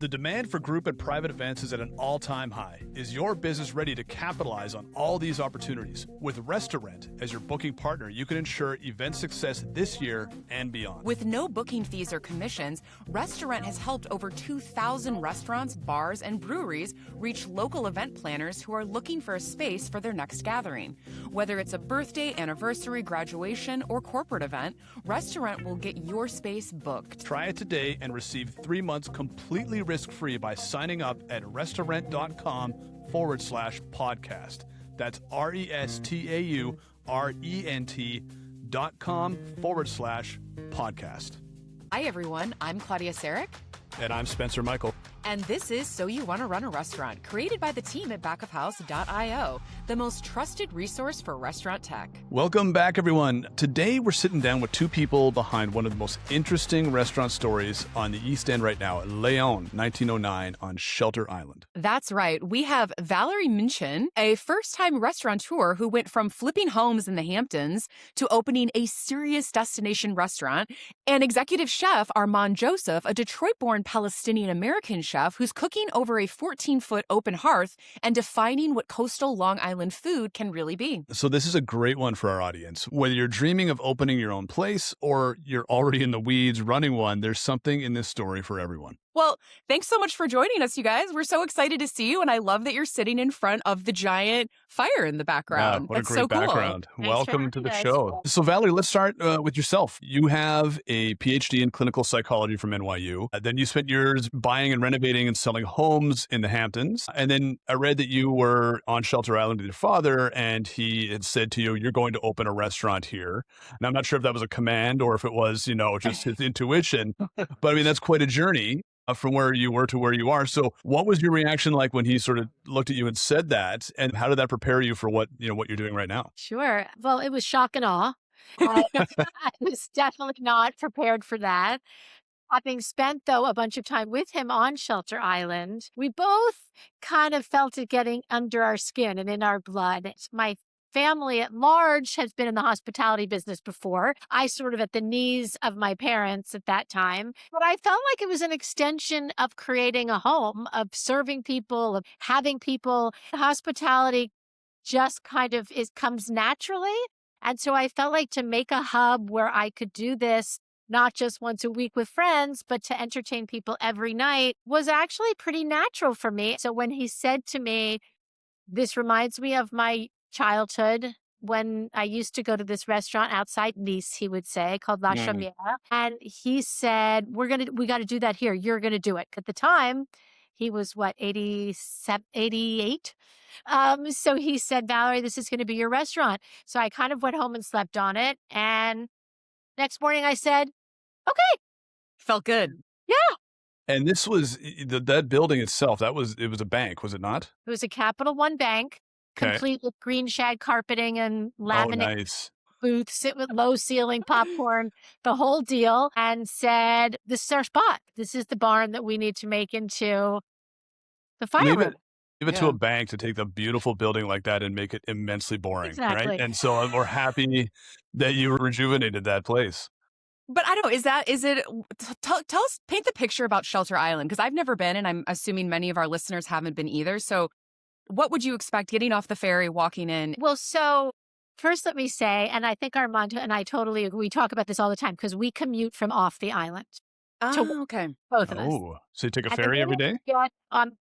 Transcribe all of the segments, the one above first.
The demand for group and private events is at an all-time high. Is your business ready to capitalize on all these opportunities? With Restaurant as your booking partner, you can ensure event success this year and beyond. With no booking fees or commissions, Restaurant has helped over 2,000 restaurants, bars, and breweries reach local event planners who are looking for a space for their next gathering. Whether it's a birthday, anniversary, graduation, or corporate event, Restaurant will get your space booked. Try it today and receive 3 months completely risk-free by signing up at restaurant.com/podcast. That's restaurant.com/podcast. Hi, everyone. I'm Claudia Saric. And I'm Spencer Michael. And this is So You Want to Run a Restaurant, created by the team at backofhouse.io, the most trusted resource for restaurant tech. Welcome back, everyone. Today, we're sitting down with two people behind one of the most interesting restaurant stories on the East End right now, Leon, 1909 on Shelter Island. That's right. We have Valerie Minchin, a first-time restaurateur who went from flipping homes in the Hamptons to opening a serious destination restaurant, and executive chef Armand Joseph, a Detroit-born Palestinian-American chef who's cooking over a 14-foot open hearth and defining what coastal Long Island food can really be. So this is a great one for our audience. Whether you're dreaming of opening your own place or you're already in the weeds running one, there's something in this story for everyone. Well, thanks so much for joining us, you guys. We're so excited to see you, and I love that you're sitting in front of the giant fire in the background. Yeah, what That's a great so cool. background. Welcome to the guys. show. So Valerie, let's start with yourself. You have a PhD in clinical psychology from NYU. Then you spent years buying and renovating and selling homes in the Hamptons. And then I read that you were on Shelter Island with your father, and he had said to you, you're going to open a restaurant here. And I'm not sure if that was a command or if it was, just his intuition. But I mean, that's quite a journey from where you were to where you are. So what was your reaction like when he sort of looked at you and said that? And how did that prepare you for what you're doing right now? Sure. Well, it was shock and awe. I was definitely not prepared for that. Having spent, though, a bunch of time with him on Shelter Island, we both kind of felt it getting under our skin and in our blood. My family at large has been in the hospitality business before. I sort of at the knees of my parents at that time. But I felt like it was an extension of creating a home, of serving people, of having people. Hospitality just kind of comes naturally. And so I felt like to make a hub where I could do this not just once a week with friends, but to entertain people every night was actually pretty natural for me. So when he said to me, this reminds me of my childhood when I used to go to this restaurant outside Nice, he would say, called La Chaumière. And he said, we got to do that here. You're going to do it. At the time, he was 88? So he said, Valerie, this is going to be your restaurant. So I kind of went home and slept on it. And next morning I said, okay. Felt good. Yeah. And this was that building itself. It was a bank, was it not? It was a Capital One bank. Okay. Complete with green shag carpeting and laminate nice. booths, sit with low ceiling popcorn, the whole deal, and said, this is our spot. This is the barn that we need to make into the fireroom. Give it to a bank to take the beautiful building like that and make it immensely boring, Exactly. right? And so we're happy that you rejuvenated that place. But I don't know, tell us, paint the picture about Shelter Island, because I've never been, and I'm assuming many of our listeners haven't been either. So what would you expect getting off the ferry, walking in? Well, so first let me say, and I think Armand and I totally agree, we talk about this all the time because we commute from off the island. Okay. Both of us. Oh, so you take a ferry every day?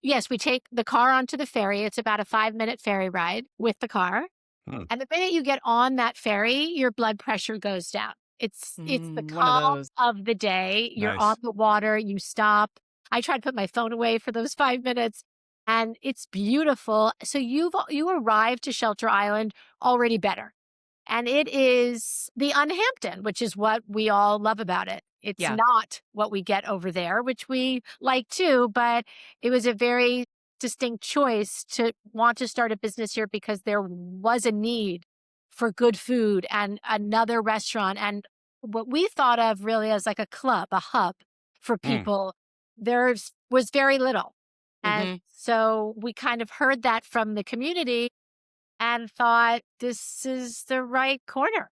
Yes, we take the car onto the ferry. It's about a 5-minute ferry ride with the car. And the minute you get on that ferry, your blood pressure goes down. It's the calm of the day. You're Nice. on the water. You stop. I try to put my phone away for those 5 minutes. And it's beautiful. So you arrive to Shelter Island already better. And it is the unhampton, which is what we all love about it. It's not what we get over there, which we like too, but it was a very distinct choice to want to start a business here because there was a need for good food and another restaurant. And what we thought of really as like a club, a hub for people, there was very little. And so we kind of heard that from the community and thought, this is the right corner.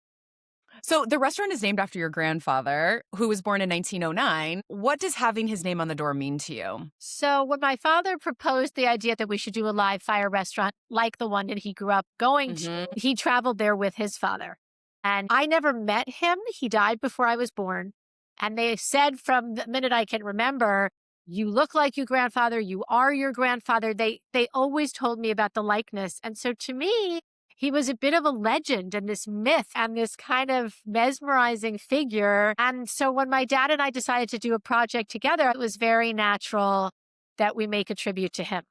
So the restaurant is named after your grandfather, who was born in 1909. What does having his name on the door mean to you? So when my father proposed the idea that we should do a live fire restaurant like the one that he grew up going to, he traveled there with his father. And I never met him. He died before I was born. And they said from the minute I can remember, you look like your grandfather, you are your grandfather. They always told me about the likeness. And so to me, he was a bit of a legend and this myth and this kind of mesmerizing figure. And so when my dad and I decided to do a project together, it was very natural that we make a tribute to him.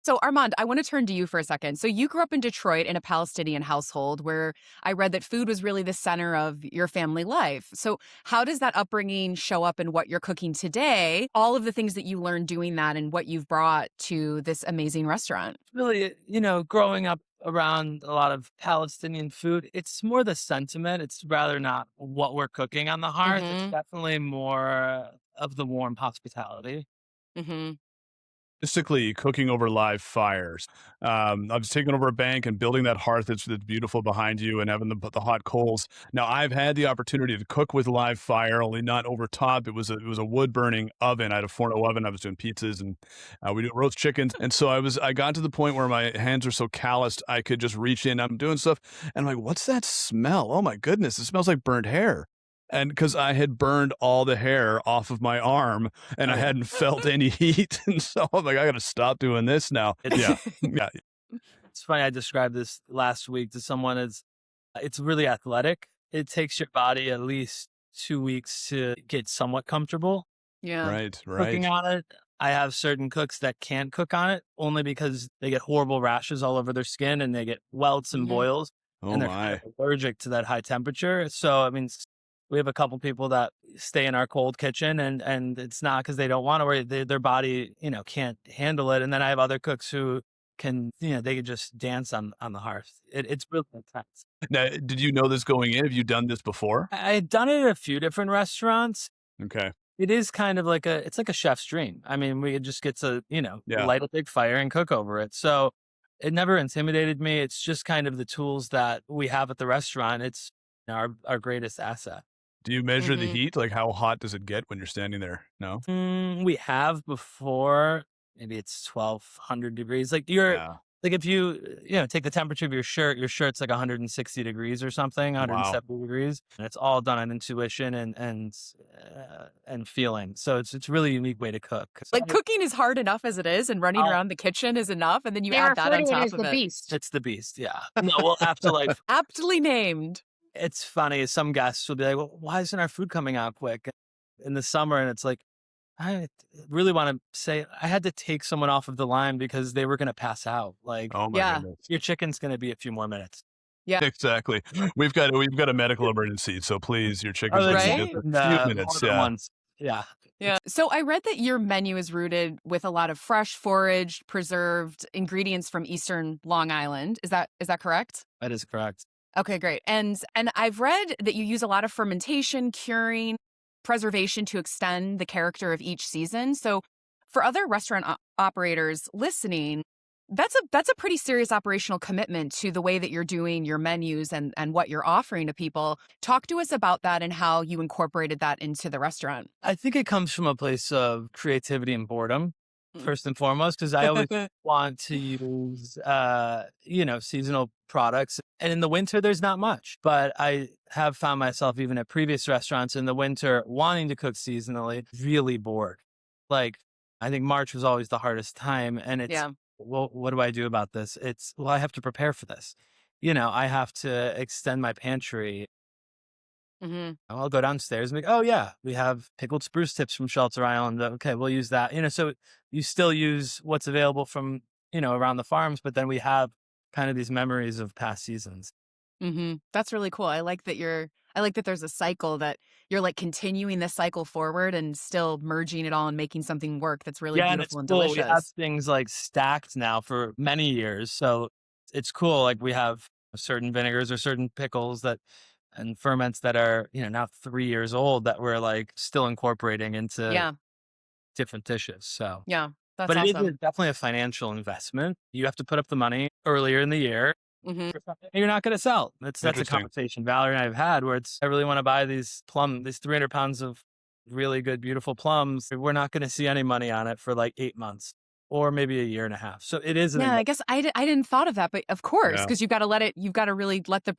So Armand, I want to turn to you for a second. So you grew up in Detroit in a Palestinian household where I read that food was really the center of your family life. So how does that upbringing show up in what you're cooking today? All of the things that you learned doing that and what you've brought to this amazing restaurant. Really, growing up around a lot of Palestinian food, it's more the sentiment. It's rather not what we're cooking on the hearth. It's definitely more of the warm hospitality. Basically cooking over live fires. I was taking over a bank and building that hearth that's beautiful behind you and having the hot coals. Now I've had the opportunity to cook with live fire, only not over top. It was a wood burning oven. I had a Forno oven. I was doing pizzas and we do roast chickens. And so I got to the point where my hands are so calloused I could just reach in. I'm doing stuff and I'm like, what's that smell? Oh my goodness, it smells like burnt hair. And because I had burned all the hair off of my arm and I hadn't felt any heat. And so I'm like, I got to stop doing this now. Yeah. It's funny. I described this last week to someone as it's really athletic. It takes your body at least 2 weeks to get somewhat comfortable. Right. Cooking on it. I have certain cooks that can't cook on it only because they get horrible rashes all over their skin and they get welts and boils. And they're kind of allergic to that high temperature. So, I mean, we have a couple people that stay in our cold kitchen and it's not because they don't want to, or their body, can't handle it. And then I have other cooks who can, they can just dance on the hearth. It's really intense. Now, did you know this going in? Have you done this before? I had done it at a few different restaurants. Okay. It is kind of like it's like a chef's dream. I mean, we just get to, light a big fire and cook over it. So it never intimidated me. It's just kind of the tools that we have at the restaurant. It's our greatest asset. Do you measure the heat? Like how hot does it get when you're standing there? No? We have before. Maybe it's 1,200 degrees. Like like if you, take the temperature of your shirt's like 160 degrees or something, 170 degrees. And it's all done on intuition and feeling. So it's really a unique way to cook. Like cooking is hard enough as it is and running around the kitchen is enough. And then you add that on top of it. Beast. It's the beast. Yeah. No, we'll have to aptly named. It's funny. Some guests will be like, well, why isn't our food coming out quick in the summer? And it's like, I really want to say I had to take someone off of the line because they were going to pass out. Like, oh my goodness. Your chicken's going to be a few more minutes. Yeah, exactly. We've got a medical emergency. So please, your chicken's going to be a few minutes. Yeah. So I read that your menu is rooted with a lot of fresh, foraged, preserved ingredients from Eastern Long Island. Is that correct? That is correct. Okay, great. And I've read that you use a lot of fermentation, curing, preservation to extend the character of each season. So for other restaurant operators listening, that's a pretty serious operational commitment to the way that you're doing your menus and what you're offering to people. Talk to us about that and how you incorporated that into the restaurant. I think it comes from a place of creativity and boredom. First and foremost, because I always want to use, seasonal products. And in the winter, there's not much. But I have found myself, even at previous restaurants in the winter, wanting to cook seasonally, really bored. Like, I think March was always the hardest time. And it's, well, what do I do about this? It's, well, I have to prepare for this. I have to extend my pantry. I'll go downstairs and be like, oh yeah, we have pickled spruce tips from Shelter Island. Okay, we'll use that. So you still use what's available from, around the farms, but then we have kind of these memories of past seasons. That's really cool. I like that there's a cycle that you're like continuing this cycle forward and still merging it all and making something work that's really beautiful and delicious. We have things like stacked now for many years. So it's cool. Like we have certain vinegars or certain pickles and ferments that are, now 3 years old that we're like still incorporating into different dishes. So, that's but awesome. it is definitely a financial investment. You have to put up the money earlier in the year. Mhm. and you're not going to sell. That's a Interesting. conversation Valerie and I have had where I really want to buy these 300 pounds of really good, beautiful plums. We're not going to see any money on it for like 8 months or maybe a year and a half. So it is an Yeah, I guess I didn't thought of that, but of course, Yeah. because you've got to really let the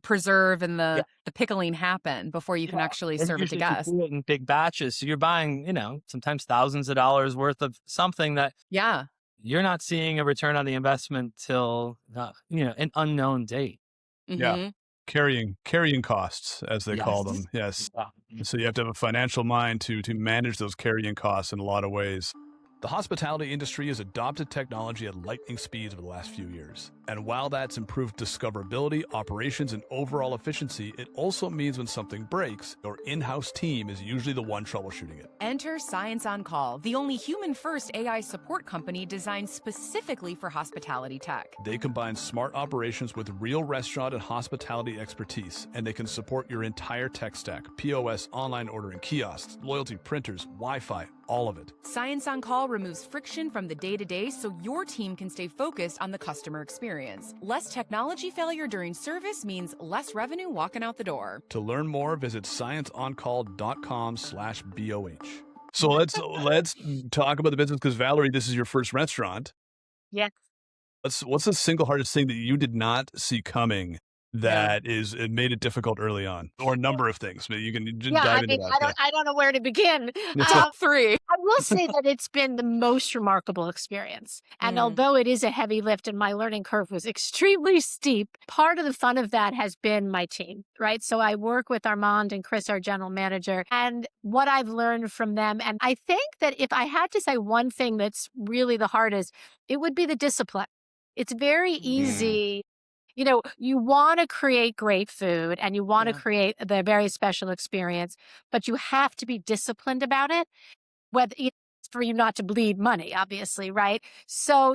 preserve and Yeah. the pickling happen before you can actually serve it to usually guests. do it in big batches. So you're buying, sometimes thousands of dollars worth of something that Yeah. you're not seeing a return on the investment till, an unknown date. Yeah. Mhm. Carrying costs, as they call them. Yes. Yeah. So you have to have a financial mind to manage those carrying costs in a lot of ways. The hospitality industry has adopted technology at lightning speeds over the last few years. And while that's improved discoverability, operations, and overall efficiency, it also means when something breaks, your in-house team is usually the one troubleshooting it. Enter Science on Call, the only human-first AI support company designed specifically for hospitality tech. They combine smart operations with real restaurant and hospitality expertise, and they can support your entire tech stack: POS, online ordering, kiosks, loyalty, printers, Wi-Fi, all of it. Science on Call removes friction from the day-to-day so your team can stay focused on the customer experience. Less technology failure during service means less revenue walking out the door. To learn more, visit scienceoncall.com/BOH. So let's talk about the business, because Valerie, this is your first restaurant. Yes. What's the single hardest thing that you did not see coming that it made it difficult early on, or a number of things? But you can dive into that. I don't know where to begin. Top 3. I will say that it's been the most remarkable experience. And although it is a heavy lift and my learning curve was extremely steep, part of the fun of that has been my team, right? So I work with Armand and Chris, our general manager, and what I've learned from them. And I think that if I had to say one thing that's really the hardest, it would be the discipline. It's very easy. You want to create great food and you want to create the very special experience, but you have to be disciplined about it, whether it's for you not to bleed money, obviously, right? So,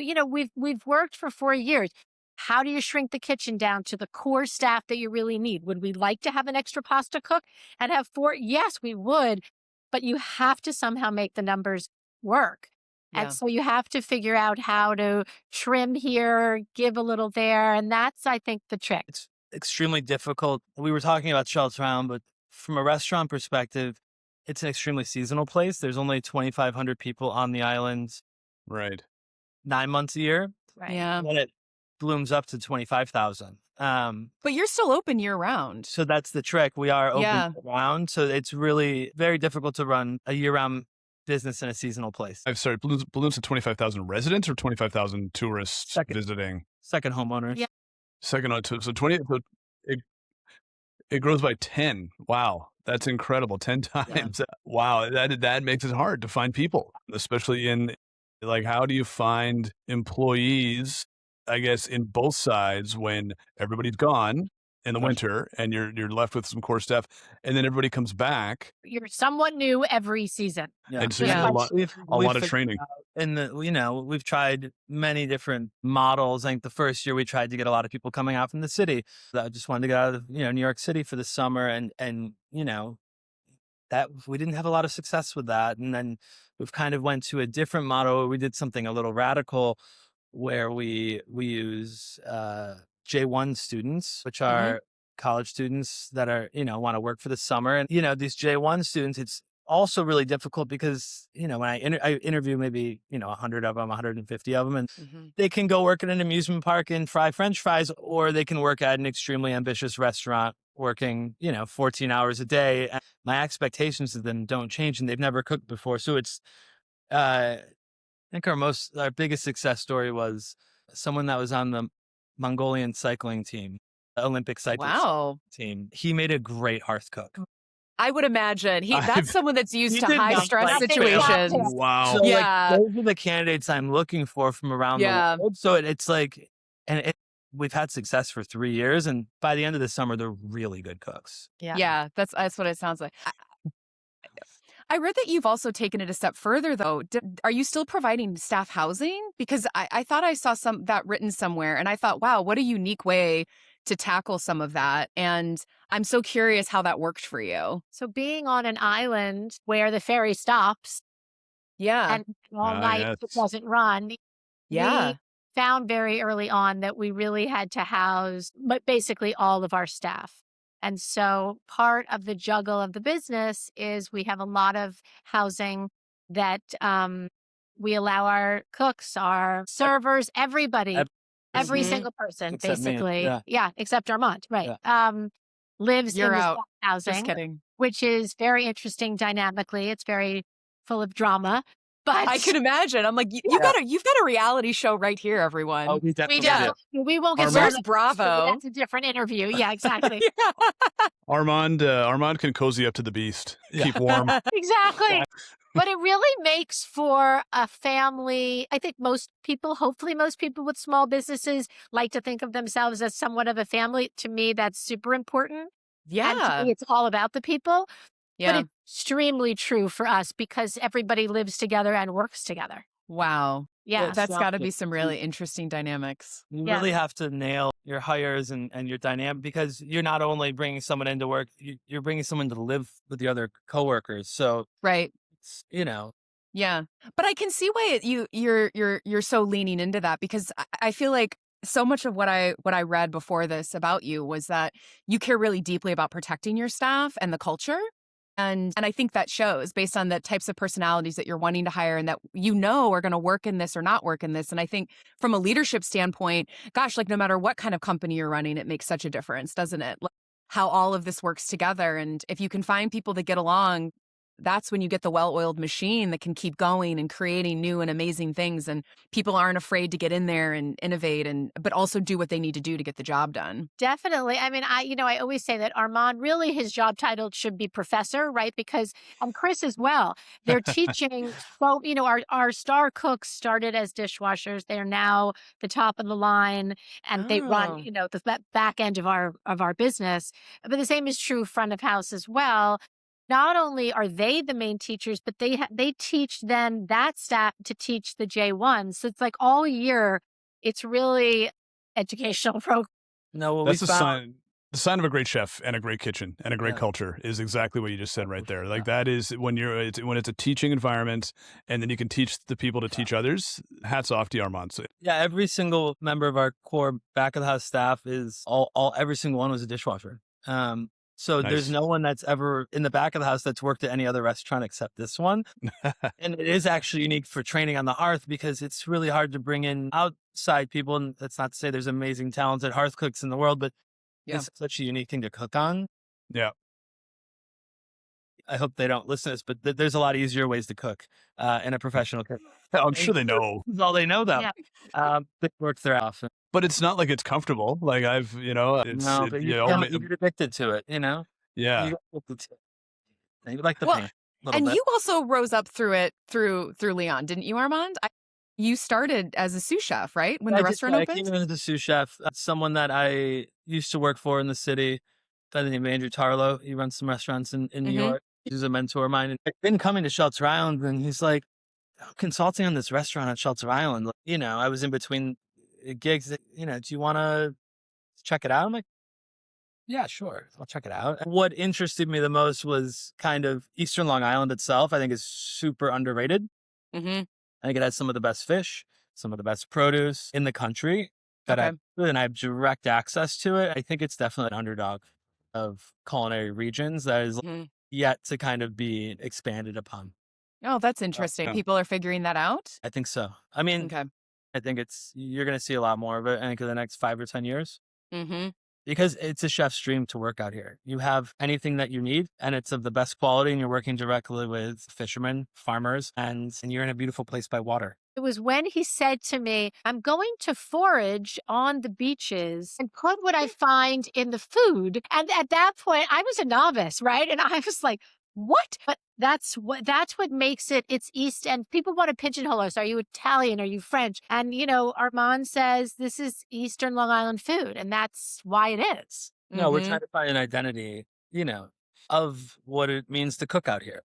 we've worked for 4 years. How do you shrink the kitchen down to the core staff that you really need? Would we like to have an extra pasta cook and have 4? Yes, we would, but you have to somehow make the numbers work. And so you have to figure out how to trim here, give a little there. And that's, I think, the trick. It's extremely difficult. We were talking about Shelter Island, but from a restaurant perspective, it's an extremely seasonal place. There's only 2,500 people on the island. Right. 9 months a year. Right. Yeah. Then it blooms up to 25,000. But you're still open year round. So that's the trick. We are open Yeah. year-round. So it's really very difficult to run a year-round business in a seasonal place. I'm sorry, balloons to 25,000 residents or 25,000 tourists visiting? Second homeowners. Yeah. Second on, so 20, so it grows by 10. Wow. That's incredible. 10 times. Wow. That makes it hard to find people, especially in, like, how do you find employees, I guess, in both sides when everybody's gone in the winter and you're left with some core staff, and then everybody comes back. You're somewhat new every season. Yeah. And so you have a lot of training. And we've tried many different models. I think the first year we tried to get a lot of people coming out from the city that just wanted to get out of New York City for the summer, and that we didn't have a lot of success with that. And then we've kind of went to a different model. We did something a little radical where we use J1 students, which are college students that are, want to work for the summer. And, these J1 students, it's also really difficult because, when I interview maybe, 100 of them, 150 of them, and they can go work at an amusement park and fry French fries, or they can work at an extremely ambitious restaurant working, 14 hours a day. And my expectations of them don't change, and they've never cooked before. So it's, I think our biggest success story was someone that was on the Mongolian cycling team, the Olympic cycling team. He made a great hearth cook. I would imagine that's someone that's used to high stress situations. Wow. So, those are the candidates I'm looking for from around the world. So it's like, we've had success for 3 years, and by the end of the summer, they're really good cooks. Yeah, that's what it sounds like. I read that you've also taken it a step further, though. Are you still providing staff housing? Because I thought I saw that written somewhere, and I thought, wow, what a unique way to tackle some of that. And I'm so curious how that worked for you. So being on an island where the ferry stops, and all night it doesn't run, the found very early on that we really had to house basically all of our staff. And so part of the juggle of the business is we have a lot of housing that we allow our cooks, our servers, everybody, every single person, Except me, basically. yeah. Except Armand, right. Yeah. Lives You're in the out. staff Just housing, kidding. which is very interesting dynamically. It's very full of drama. But I can imagine. I'm like, you've got a reality show right here, everyone. Oh, we definitely do. we won't get Armand- started. Bravo. That's a different interview. Yeah, exactly. Armand can cozy up to the beast. Yeah. Keep warm. Exactly. But it really makes for a family. I think hopefully most people with small businesses like to think of themselves as somewhat of a family. To me, that's super important. And to me, it's all about the people. Yeah. But it's extremely true for us because everybody lives together and works together. Wow. Yeah. That's got to be some really interesting dynamics. You Yeah. really have to nail your hires and your dynamic, because you're not only bringing someone into work, you're bringing someone to live with the other coworkers. So, Right. it's, you know, Yeah. But I can see why you're so leaning into that, because I feel like so much of what I read before this about you was that you care really deeply about protecting your staff and the culture. And I think that shows based on the types of personalities that you're wanting to hire and that are going to work in this or not work in this. And I think from a leadership standpoint, gosh, like no matter what kind of company you're running, it makes such a difference, doesn't it? Like, how all of this works together. And if you can find people that get along, that's when you get the well-oiled machine that can keep going and creating new and amazing things. And people aren't afraid to get in there and innovate but also do what they need to do to get the job done. Definitely. I mean, I always say that Armand, really his job title should be professor, right? And Chris as well, they're teaching. Well, our star cooks started as dishwashers. They are now the top of the line and they run, the back end of our business. But the same is true front of house as well. Not only are they the main teachers, but they teach then that staff to teach the J1. So it's like all year, it's really educational program. no, what That's we the found. sign of a great chef and a great kitchen and a great culture is exactly what you just said right there. Like that is when it's a teaching environment, and then you can teach the people to teach others. Hats off to Armand. So, Yeah, every single member of our core back of the house staff is every single one was a dishwasher. So Nice. there's no one that's ever in the back of the house that's worked at any other restaurant except this one. And it is actually unique for training on the Hearth because it's really hard to bring in outside people. And that's not to say there's amazing, talented Hearth cooks in the world, but it's such a unique thing to cook on. Yeah. I hope they don't listen to this, but there's a lot easier ways to cook in a professional cook. I'm sure they know. That's all they know, though. Yeah. They work their off. But it's not like it's comfortable. Like it's No, but you get addicted to it, Yeah. You get addicted to it. You like the pain a little And bit. you also rose up through it through Leon, didn't you, Armand? You started as a sous chef, right? When the restaurant I opened? came in as a sous chef. Someone that I used to work for in the city, by the name of Andrew Tarlow. He runs some restaurants in New York. He's a mentor of mine. And I've been coming to Shelter Island, and he's like, consulting on this restaurant at Shelter Island. I was in between gigs. Do you want to check it out? I'm like, yeah, sure. I'll check it out. What interested me the most was kind of Eastern Long Island itself. I think is super underrated. Mm-hmm. I think it has some of the best fish, some of the best produce in the country and I have direct access to it. I think it's definitely an underdog of culinary regions that is yet to kind of be expanded upon. Oh, that's interesting. People are figuring that out? I think so. I mean, I think you're going to see a lot more of it, I think, in the next 5 or 10 years. Mm-hmm. Because it's a chef's dream to work out here. You have anything that you need, and it's of the best quality, and you're working directly with fishermen, farmers, and you're in a beautiful place by water. It was when he said to me, I'm going to forage on the beaches and put what I find in the food. And at that point, I was a novice, right? And I was like, what? But that's what makes it's East, and people want to pigeonhole us. Are you Italian? Are you French? And, Armand says this is Eastern Long Island food, and that's why it is. No, we're trying to find an identity, of what it means to cook out here.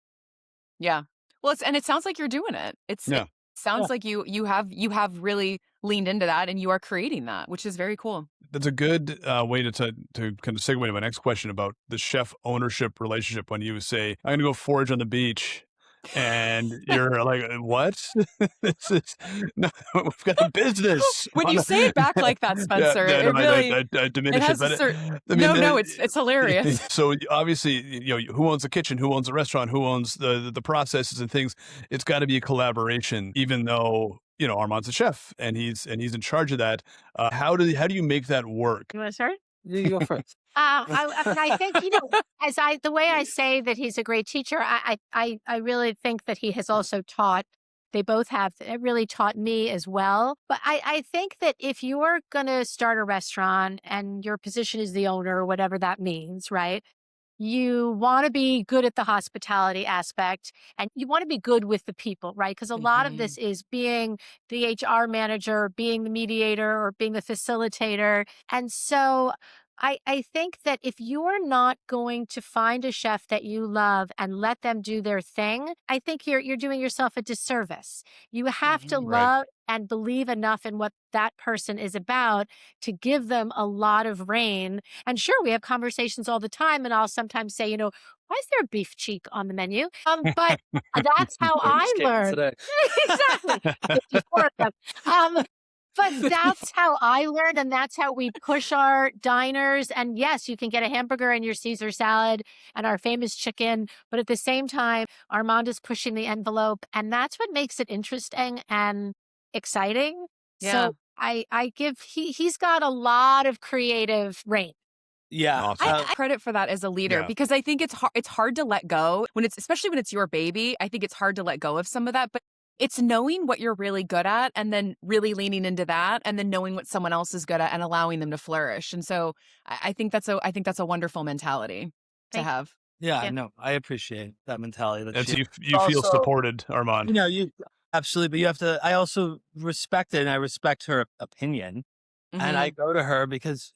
Yeah. Well, it sounds like you're doing it. It sounds like you have really leaned into that, and you are creating that, which is very cool. That's a good way to kind of segue to my next question about the chef ownership relationship. When you say, I'm going to go forage on the beach, And you're like, what? This is, no, we've got a business. When you say it back like that, Spencer, Yeah, it no, really, I it diminish it, has a but certain, I mean, no, it's hilarious. so obviously, who owns the kitchen, who owns the restaurant, who owns the processes and things. It's got to be a collaboration, even though Armand's a chef and he's in charge of that. How do you make that work? You want to start? You go first. I think, the way I say that he's a great teacher, I really think that he has also taught, they both have really taught me as well. But I think that if you're going to start a restaurant and your position is the owner, or whatever that means, right? You want to be good at the hospitality aspect and you want to be good with the people, right? Because a lot of this is being the HR manager, being the mediator, or being the facilitator. And so I think that if you're not going to find a chef that you love and let them do their thing, I think you're doing yourself a disservice. You have to Right. love and believe enough in what that person is about to give them a lot of reign. And sure, we have conversations all the time, and I'll sometimes say, why is there a beef cheek on the menu? But that's how I learned. Exactly. 54 of them. But that's how I learned, and that's how we push our diners. And yes, you can get a hamburger and your Caesar salad and our famous chicken, but at the same time, Armand is pushing the envelope, and that's what makes it interesting and exciting. Yeah. So I give he's got a lot of creative reign. Yeah. Awesome. I credit for that as a leader because I think it's hard to let go especially when it's your baby. I think it's hard to let go of some of that, but it's knowing what you're really good at and then really leaning into that and then knowing what someone else is good at and allowing them to flourish. And so I think that's a wonderful mentality to have. Yeah, no, I appreciate that mentality. You feel supported, Armand. You absolutely, but you have to, I also respect it and I respect her opinion. And I go to her because,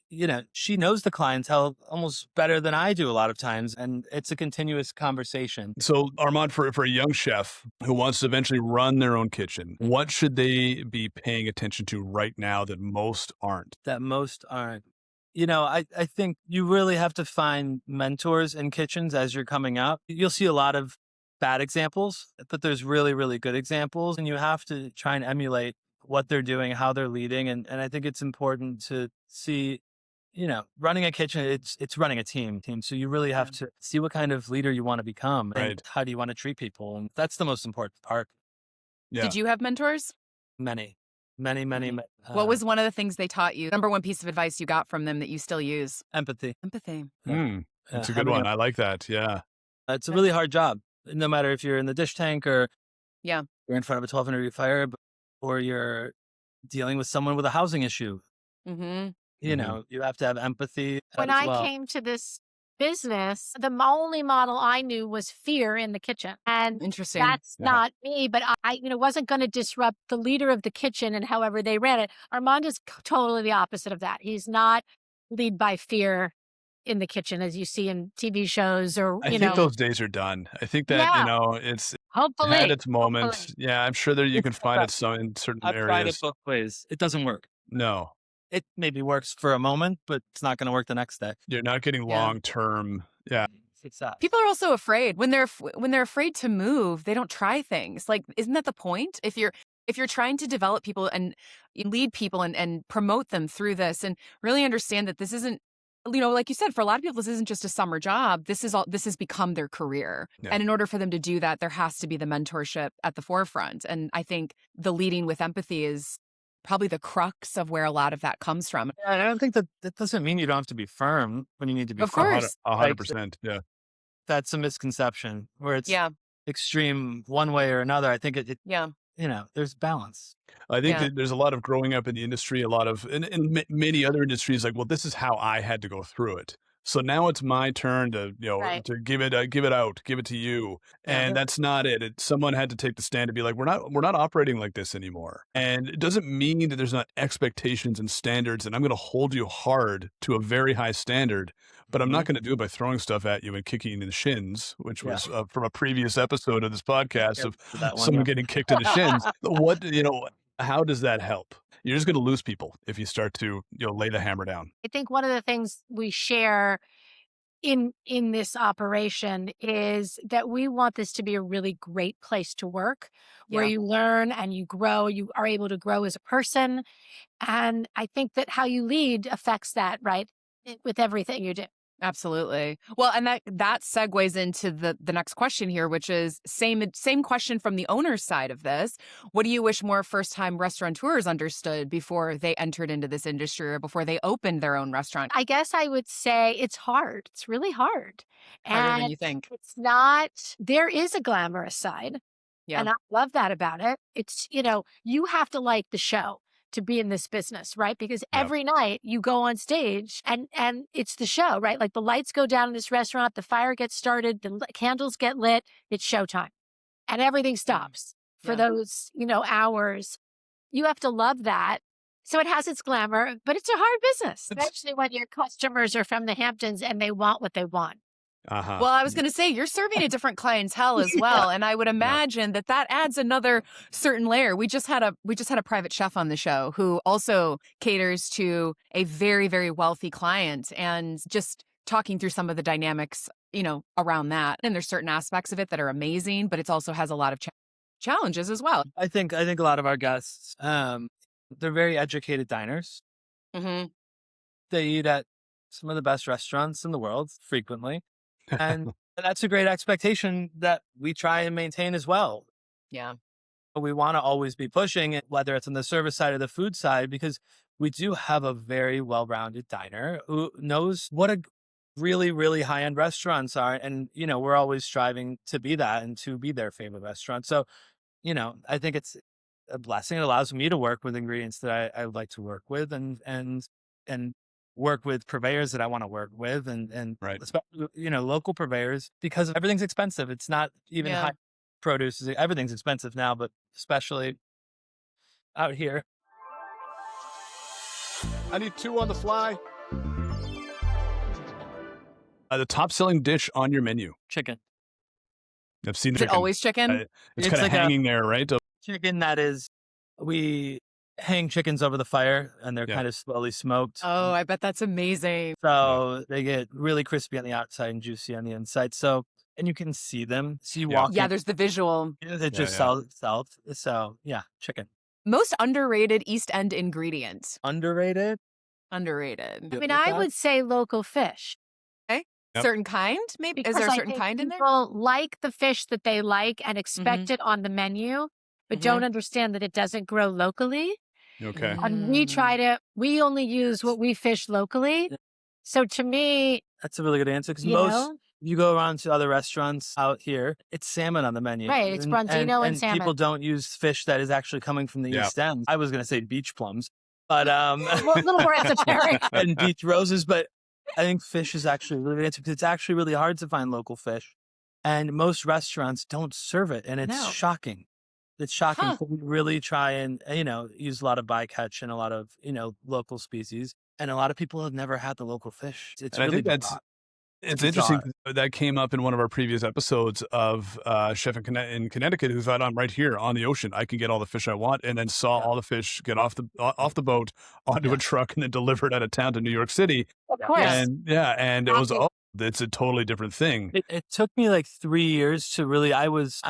she knows the clientele almost better than I do a lot of times. And it's a continuous conversation. So Armand, for a young chef who wants to eventually run their own kitchen, what should they be paying attention to right now that most aren't? I think you really have to find mentors in kitchens as you're coming up. You'll see a lot of bad examples, but there's really, really good examples. And you have to try and emulate what they're doing, how they're leading. And I think it's important to see, running a kitchen, it's running a team. So you really have to see what kind of leader you want to become and how do you want to treat people. And that's the most important part. Yeah. Did you have mentors? Many. What was one of the things they taught you? Number one piece of advice you got from them that you still use? Empathy. That's a good one. I like that. Yeah. It's a really hard job, no matter if you're in the dish tank or you're in front of a 1,200 degree fire, or you're dealing with someone with a housing issue. You have to have empathy. When I came to this business, the only model I knew was fear in the kitchen. And interesting. That's not me, but I wasn't going to disrupt the leader of the kitchen and however they ran it. Armand is totally the opposite of that. He's not lead by fear in the kitchen as you see in TV shows or, I think those days are done. I think that, it's hopefully had its moment. Yeah, I'm sure that you can find it in certain I've areas. tried it both ways. It doesn't work. No. It maybe works for a moment, but it's not going to work the next day. You're not getting long-term. Yeah. It's that. People are also afraid when they're afraid to move, they don't try things. Like, isn't that the point? If you're trying to develop people and lead people and promote them through this and really understand that this isn't, like you said, for a lot of people, this isn't just a summer job. This has become their career. Yeah. And in order for them to do that, there has to be the mentorship at the forefront. And I think the leading with empathy is probably the crux of where a lot of that comes from. Yeah, I don't think that doesn't mean you don't have to be firm when you need to be of firm. Course. 100%. Yeah. That's a misconception where it's extreme one way or another. I think there's balance. I think that there's a lot of growing up in the industry, a lot of, in many other industries, like, well, this is how I had to go through it. So now it's my turn to, to give it out, give it to you. And that's not it. Someone had to take the stand to be like, we're not operating like this anymore. And it doesn't mean that there's not expectations and standards. And I'm going to hold you hard to a very high standard, but I'm not going to do it by throwing stuff at you and kicking you in the shins, which was from a previous episode of this podcast of someone getting kicked in the shins. How does that help? You're just going to lose people if you start to lay the hammer down. I think one of the things we share in this operation is that we want this to be a really great place to work where Yeah. you learn and you grow, you are able to grow as a person. And I think that how you lead affects that, right? With everything you do. Absolutely. Well, and that segues into the next question here, which is same question from the owner's side of this. What do you wish more first-time restaurateurs understood before they entered into this industry or before they opened their own restaurant? I guess I would say it's hard. It's really hard. Harder than And you think. it's not, there is a glamorous side. Yeah. And I love that about it. It's, you have to like the show to be in this business, right? Because Yeah. every night you go on stage and it's the show, right? Like the lights go down in this restaurant, the fire gets started, the candles get lit, it's showtime. And everything stops for Yeah. those, hours. You have to love that. So it has its glamour, but it's a hard business, especially when your customers are from the Hamptons and they want what they want. Uh-huh. Well, I was going to say, you're serving a different clientele as well. And I would imagine that adds another certain layer. We just had a private chef on the show who also caters to a very, very wealthy client, and just talking through some of the dynamics, around that. And there's certain aspects of it that are amazing, but it also has a lot of challenges as well. I think a lot of our guests, they're very educated diners. Mm-hmm. They eat at some of the best restaurants in the world frequently. And that's a great expectation that we try and maintain as well. Yeah. We want to always be pushing it, whether it's on the service side or the food side, because we do have a very well-rounded diner who knows what a really, really high-end restaurants are. And, we're always striving to be that and to be their favorite restaurant. So, I think it's a blessing. It allows me to work with ingredients that I would like to work with and work with purveyors that I want to work with and Right. especially, local purveyors, because everything's expensive. It's not even high produce. Everything's expensive now, but especially out here. I need 2 on the fly. The top selling dish on your menu. Chicken. I've seen Is it always chicken? It's It's kind of like hanging there, right? Chicken that is, we hang chickens over the fire and they're Yeah. kind of slowly smoked. Oh, I bet that's amazing. So they get really crispy on the outside and juicy on the inside. So, and you can see them. So you walk Yeah, in, there's the visual. it just yeah. sells. So yeah, chicken. Most underrated East End ingredient. Underrated. Underrated. I mean, With I that? would say local fish. Yep. Certain kind, maybe? Is there a I certain think kind in there? people like the fish that they like and expect it on the menu, but don't understand that it doesn't grow locally. Okay. And we only use what we fish locally. Yeah. So to me, That's a really good answer because you most know, you go around to other restaurants out here, it's salmon on the menu. Right, it's Bronzino and salmon. People don't use fish that is actually coming from the Yeah. East End. I was going to say beach plums, but a little more esoteric. and beach roses, but I think fish is actually a really good answer because it's actually really hard to find local fish. And most restaurants don't serve it, and it's No. shocking. It's shocking. Huh. So we really try and, use a lot of bycatch and a lot of, local species. And a lot of people have never had the local fish. It's And I really think that's bizarre. it's bizarre. interesting that came up in one of our previous episodes of chef in Connecticut who thought, I'm right here on the ocean. I can get all the fish I want, and then saw all the fish get off the boat onto a truck and then delivered out of town to New York City. Of course. And it was it's a totally different thing. It took me like 3 years to really, I was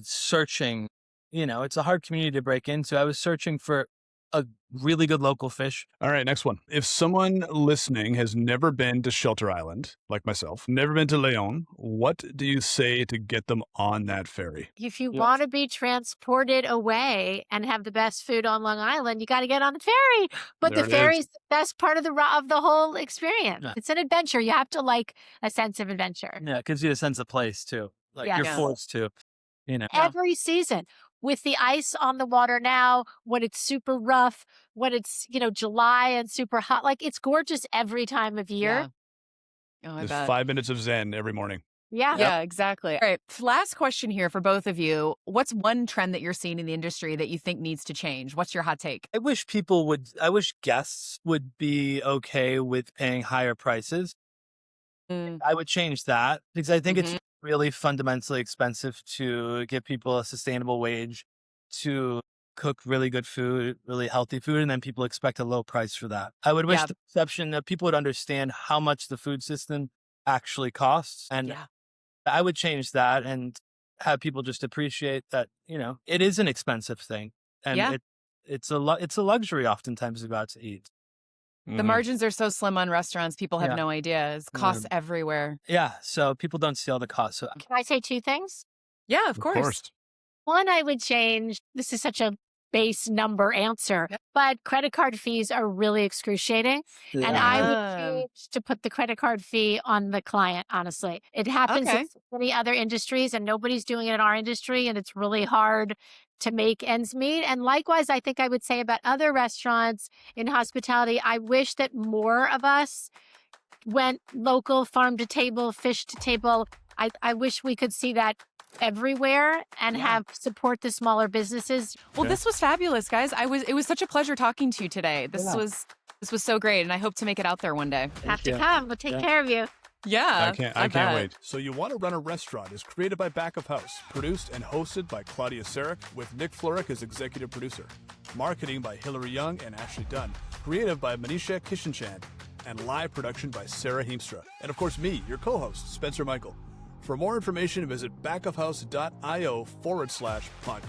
searching, it's a hard community to break into. I was searching for a really good local fish. All right, next one. If someone listening has never been to Shelter Island, like myself, never been to Leon, what do you say to get them on that ferry? If you Yes. want to be transported away and have the best food on Long Island, you got to get on the ferry. But There the it is. ferry is the best part of the whole experience. Yeah. It's an adventure. You have to like a sense of adventure. Yeah, it gives you a sense of place too. Like Yeah. you're Yeah. forced to, Every season with the ice on the water now, when it's super rough, when it's, July and super hot, like it's gorgeous every time of year. Yeah. Oh, I There's bet. 5 minutes of Zen every morning. Yeah. Yeah, exactly. All right. Last question here for both of you. What's one trend that you're seeing in the industry that you think needs to change? What's your hot take? I wish guests would be okay with paying higher prices. I would change that because I think it's really fundamentally expensive to give people a sustainable wage to cook really good food, really healthy food, and then people expect a low price for that. I would wish Yeah. the perception that people would understand how much the food system actually costs. And Yeah. I would change that and have people just appreciate that, it is an expensive thing. And Yeah. it's a luxury oftentimes to go out to eat. The margins are so slim on restaurants, people have Yeah. no idea. It's costs everywhere. Yeah. So people don't see all the costs. So Can I say two things? Yeah, of course. One, I would change. This is such a base number answer, but credit card fees are really excruciating. And I would change to put the credit card fee on the client, honestly. It happens in so many other industries and nobody's doing it in our industry. And it's really hard to make ends meet. And likewise, I think I would say about other restaurants in hospitality, I wish that more of us went local, farm to table, fish to table. I wish we could see that everywhere and have support the smaller businesses. Well, this was fabulous, guys. It was such a pleasure talking to you today. This was so great, and I hope to make it out there one day. Have to come. We'll take care of you. Yeah. I can't wait. So You Want to Run a Restaurant is created by Back of House, produced and hosted by Claudia Saric, with Nick Flurick as executive producer. Marketing by Hillary Young and Ashley Dunn. Creative by Manisha Kishenchand. And live production by Sarah Heemstra. And of course me, your co-host, Spencer Michael. For more information, visit backofhouse.io/podcast.